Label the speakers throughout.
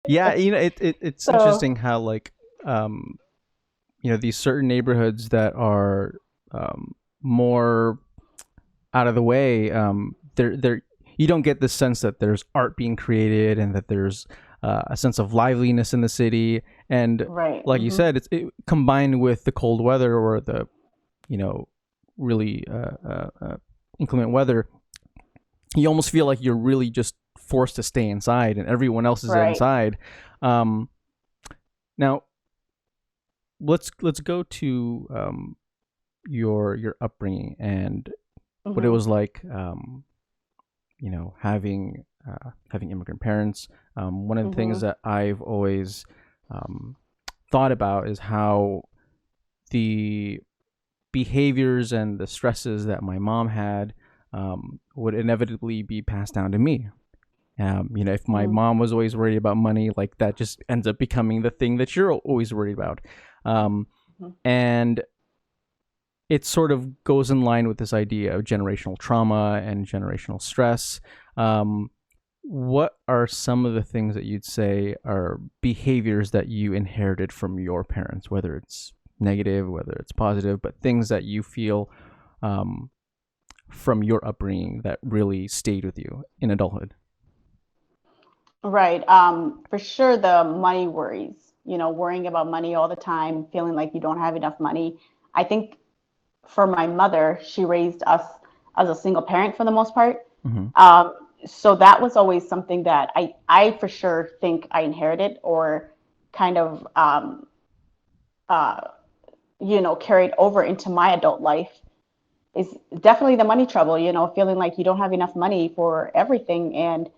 Speaker 1: Yeah, it's
Speaker 2: So
Speaker 1: interesting how like these certain neighborhoods that are more out of the way, they're you don't get this sense that there's art being created and that there's a sense of liveliness in the city. And
Speaker 2: right.
Speaker 1: like you said, combined with the cold weather or the you know really inclement weather, you almost feel like you're really just forced to stay inside, and everyone else is
Speaker 2: Right.
Speaker 1: inside. Um, Now let's go to your upbringing and what it
Speaker 2: Hmm.
Speaker 1: was like. Having immigrant parents. One of the things
Speaker 2: Hmm.
Speaker 1: that I've always um, thought about is how the behaviors and the stresses that my mom had would inevitably be passed down to me. If my
Speaker 2: Hmm.
Speaker 1: mom was always worried about money, like that just ends up becoming the thing that you're always worried about. Um, and it sort of goes in line with this idea of generational trauma and generational stress. Um, what are some of the things that you'd say are behaviors that you inherited from your parents, whether it's negative, whether it's positive, but things that you feel um, from your upbringing that really stayed with you in adulthood?
Speaker 2: Right. For sure, the money worries, worrying about money all the time, feeling like you don't have enough money. I think for my mother, she raised us as a single parent for the most part.
Speaker 1: Mm-hmm.
Speaker 2: Um, so that was always something that I for sure think I inherited or kind of, uh, carried over into my adult life is definitely the money trouble, feeling like you don't have enough money for everything. And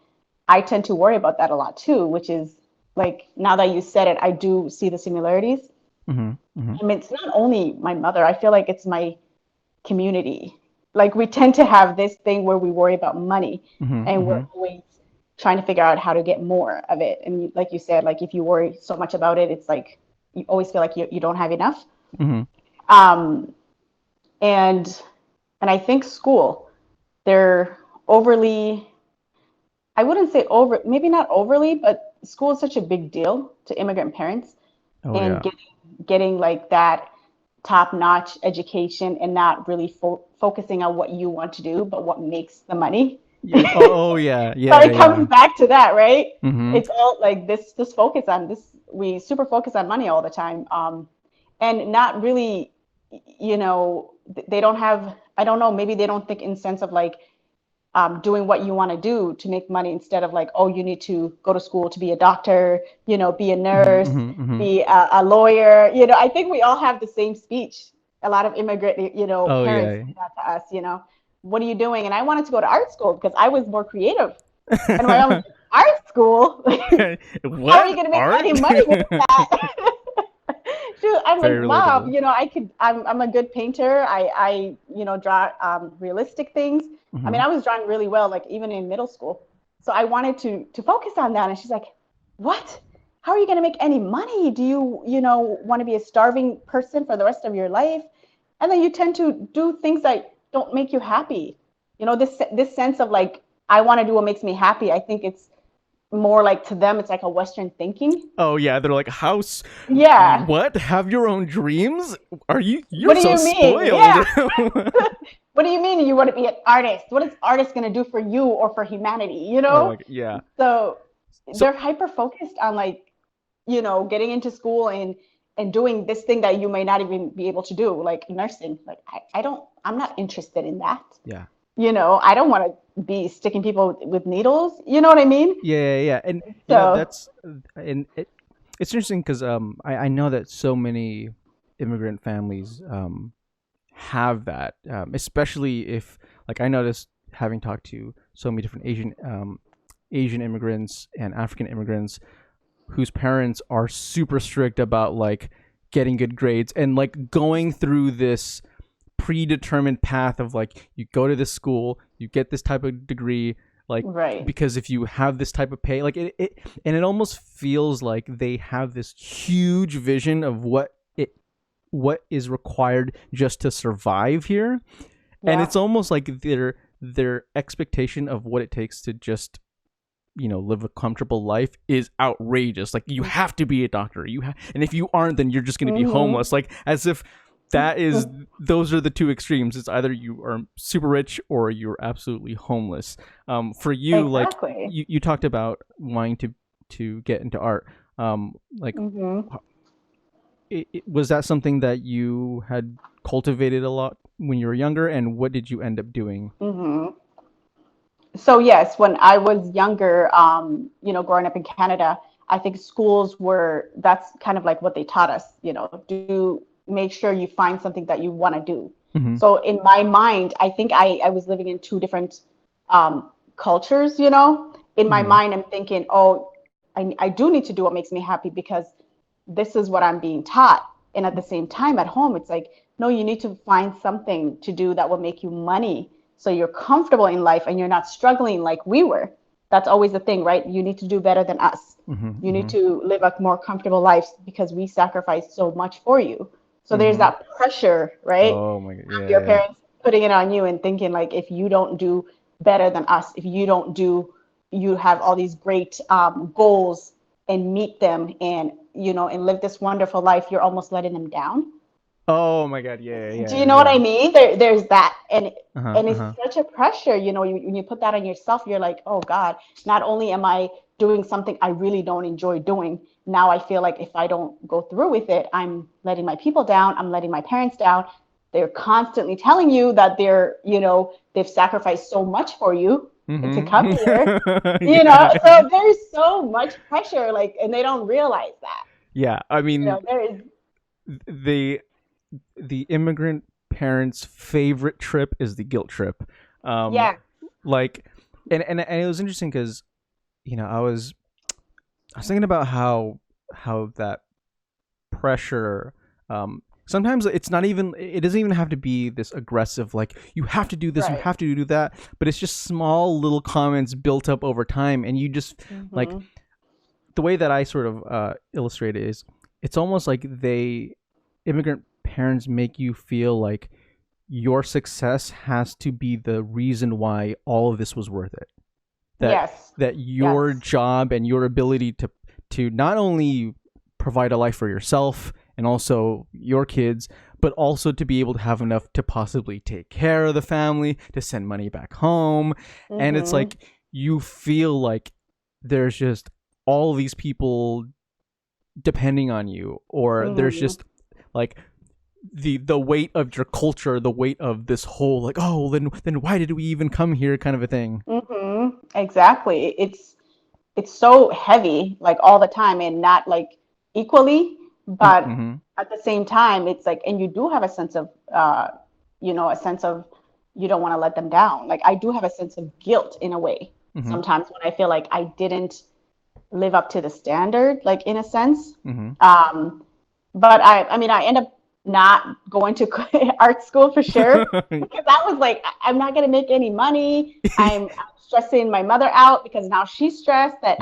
Speaker 2: I tend to worry about that a lot too, which is like now that you said it, I do see the similarities.
Speaker 1: Mm-hmm. Mm-hmm.
Speaker 2: I mean, it's not only my mother, I feel like it's my community. Like we tend to have this thing where we worry about money
Speaker 1: Mm-hmm.
Speaker 2: and we're
Speaker 1: Mm-hmm.
Speaker 2: always trying to figure out how to get more of it. And like you said, like if you worry so much about it, it's like you always feel like you don't have enough.
Speaker 1: Mm-hmm.
Speaker 2: Um, and and I think school, they're overly, I wouldn't say over, maybe not overly, but school is such a big deal to immigrant parents
Speaker 1: Oh
Speaker 2: and
Speaker 1: yeah.
Speaker 2: getting like that top-notch education and not really focusing on what you want to do, but what makes the money.
Speaker 1: Yeah. Oh yeah.
Speaker 2: So
Speaker 1: Yeah.
Speaker 2: it
Speaker 1: Yeah.
Speaker 2: comes back to that, right?
Speaker 1: Mm-hmm.
Speaker 2: It's all like this focus on this. We super focus on money all the time, and not really, they don't have. I don't know. Maybe they don't think in sense of like doing what you want to do to make money instead of like, oh, you need to go to school to be a doctor, be a
Speaker 1: Mm-hmm.
Speaker 2: nurse,
Speaker 1: Mm-hmm. Mm-hmm.
Speaker 2: be a lawyer. I think we all have the same speech. A lot of immigrant,
Speaker 1: Oh
Speaker 2: parents
Speaker 1: yeah.
Speaker 2: say that to us, what are you doing? And I wanted to go to art school because I was more creative. And my mom was like, art school? How are you
Speaker 1: What
Speaker 2: going to make
Speaker 1: art?
Speaker 2: money with that? I'm like,
Speaker 1: Very
Speaker 2: mom,
Speaker 1: relatable.
Speaker 2: I'm a good painter. I draw realistic things. I
Speaker 1: Mm-hmm.
Speaker 2: mean, I was drawing really well, like even in middle school. So I wanted to focus on that. And she's like, what? How are you going to make any money? Do you, want to be a starving person for the rest of your life? And then you tend to do things that don't make you happy. This sense of like, I want to do what makes me happy. I think it's more like to them, it's like a Western thinking.
Speaker 1: Oh yeah, they're like, house.
Speaker 2: Yeah.
Speaker 1: What? Have your own dreams? You're
Speaker 2: What do
Speaker 1: so
Speaker 2: you mean?
Speaker 1: spoiled.
Speaker 2: Yeah. What do you mean you want to be an artist? What is artist going to do for you or for humanity?
Speaker 1: Oh my god, yeah.
Speaker 2: So
Speaker 1: So
Speaker 2: they're hyper focused on like, getting into school and doing this thing that you may not even be able to do, like nursing. Like I'm not interested in that.
Speaker 1: yeah.
Speaker 2: I don't want to be sticking people with needles. You know what I mean?
Speaker 1: Yeah, and
Speaker 2: So
Speaker 1: that's and it's interesting because I know that so many immigrant families have that, especially if like I noticed having talked to so many different Asian immigrants and African immigrants whose parents are super strict about like getting good grades and like going through this predetermined path of like you go to this school, you get this type of degree, like
Speaker 2: right.
Speaker 1: because if you have this type of pay, like it and it almost feels like they have this huge vision of what is required just to survive here, and
Speaker 2: Yeah.
Speaker 1: it's almost like their expectation of what it takes to just live a comfortable life is outrageous. Like, you have to be a doctor. And if you aren't, then you're just going to be homeless. Like, as if those are the two extremes. It's either you are super rich or you're absolutely homeless. For you,
Speaker 2: Exactly.
Speaker 1: like you talked about wanting to get into art. Like, was that something that you had cultivated a lot when you were younger, and what did you end up doing?
Speaker 2: So yes, when I was younger, growing up in Canada, I think that's kind of like what they taught us, do make sure you find something that you want to do.
Speaker 1: Mm-hmm.
Speaker 2: So in my mind, I think I was living in two different cultures, In my mind, I'm thinking, oh, I do need to do what makes me happy because this is what I'm being taught. And at the same time, at home, it's like, no, you need to find something to do that will make you money so you're comfortable in life and you're not struggling like we were. That's always the thing, right? You need to do better than us. You need to live a more comfortable life because we sacrificed so much for you. So there's that pressure, right?
Speaker 1: Oh my God.
Speaker 2: Your parents putting it on you and thinking like, if you don't do better than us, if you have all these great goals and meet them and live this wonderful life, you're almost letting them down.
Speaker 1: Oh my God. Yeah.
Speaker 2: Do you know what I mean? There's that, and it's
Speaker 1: Uh-huh.
Speaker 2: such a pressure. When you put that on yourself, you're like, oh God, not only am I doing something I really don't enjoy doing, now I feel like if I don't go through with it, I'm letting my people down. I'm letting my parents down. They're constantly telling you that they've sacrificed so much for you to come here. So there's so much pressure, like, and they don't realize that.
Speaker 1: Yeah, I mean,
Speaker 2: There is.
Speaker 1: the immigrant parents' favorite trip is the guilt trip.
Speaker 2: Yeah.
Speaker 1: Like, and it was interesting because, I was thinking about how that pressure, sometimes it doesn't even have to be this aggressive, like, you have to do this, you have to do that, but it's just small little comments built up over time, and you just like, the way that I sort of illustrate it is, it's almost like immigrant parents make you feel like your success has to be the reason why all of this was worth it. That your job and your ability to not only provide a life for yourself and also your kids, but also to be able to have enough to possibly take care of the family, to send money back home. And it's like, you feel like there's just all these people depending on you, or there's just like the weight of your culture, the weight of this whole, like, oh, then why did we even come here, kind of a thing.
Speaker 2: Exactly. It's so heavy, like, all the time, and not like equally, but at the same time, it's like, and you do have a sense of you don't want to let them down. Like, I do have a sense of guilt in a way sometimes when I feel like I didn't live up to the standard, like, in a sense. But I mean, I end up not going to art school for sure, because I was like, I'm not going to make any money. I'm stressing my mother out because now she's stressed that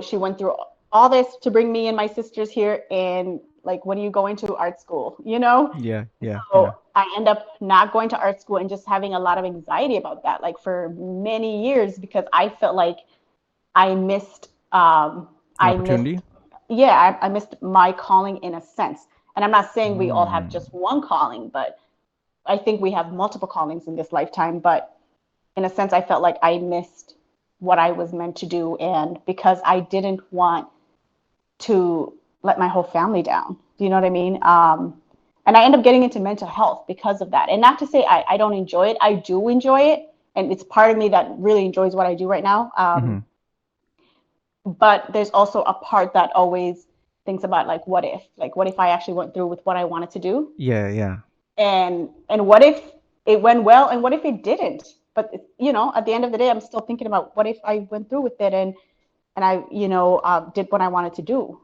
Speaker 2: she went through all this to bring me and my sisters here. And like, when are you going to art school? So I end up not going to art school and just having a lot of anxiety about that, like, for many years, because I felt like I missed,
Speaker 1: opportunity.
Speaker 2: I missed my calling in a sense. And I'm not saying we all have just one calling, but I think we have multiple callings in this lifetime. But in a sense, I felt like I missed what I was meant to do. And because I didn't want to let my whole family down. Do you know what I mean? And I end up getting into mental health because of that. And not to say I don't enjoy it. I do enjoy it. And it's part of me that really enjoys what I do right now. But there's also a part that always thinks about, like, what if I actually went through with what I wanted to do?
Speaker 1: Yeah.
Speaker 2: And what if it went well, and what if it didn't? But at the end of the day, I'm still thinking about what if I went through with it and I did what I wanted to do.